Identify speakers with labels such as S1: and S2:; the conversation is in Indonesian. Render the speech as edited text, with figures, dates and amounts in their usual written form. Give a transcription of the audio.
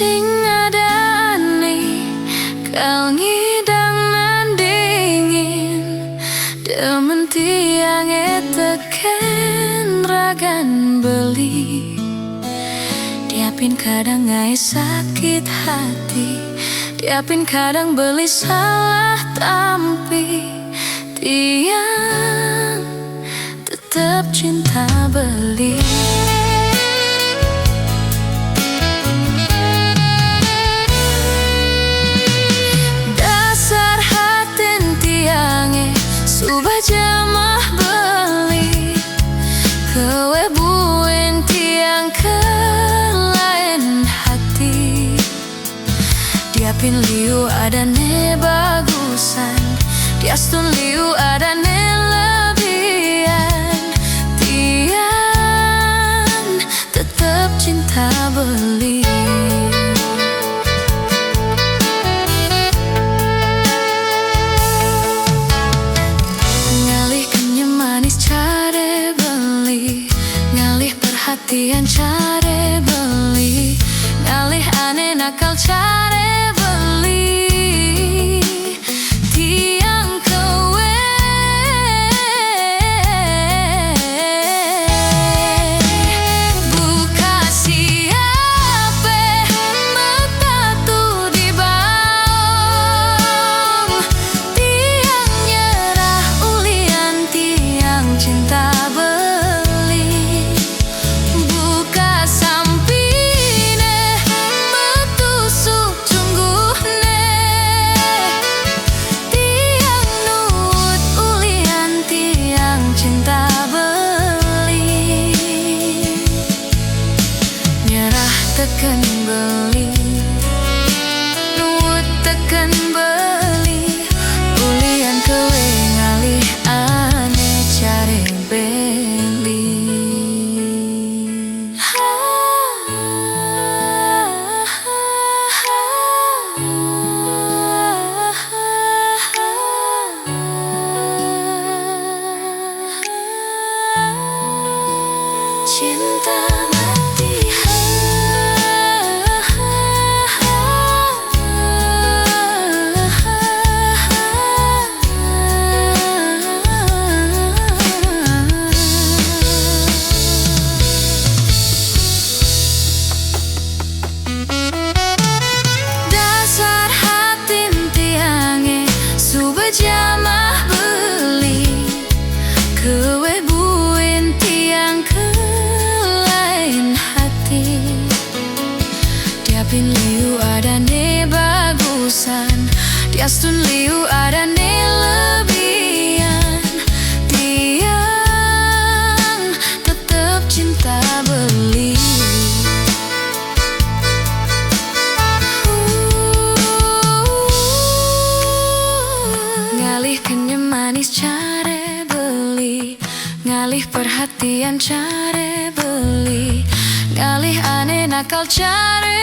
S1: sing ada aneh kal ngidang nan dingin demen tiang teken ragan beli diapin kadang ngai sakit hati diapin kadang beli salah tampi tiang tetap cinta beli. Subah jamah beli kewe buen tiang ke lain hati diapin liu ada ne bagusan diastun liu ada ne lebihan tiang tetap cinta beli. Perhatian care beli ngalih aneh nakal care beli tiang kewe buka siapa metatu di bawah tiang nyerah ulian tiang cinta tekan beli, nuwut tekan beli, ulian kewe ngalih aneh care beli. Cinta jamah beli kewe buen tiang ke lain hati diapin liu ada ne bagusan diastun liu ada ne lebihan tiang tetap cinta beli. Ngalih kenyam manis care beli ngalih perhatian care beli ngalih aneh nakal care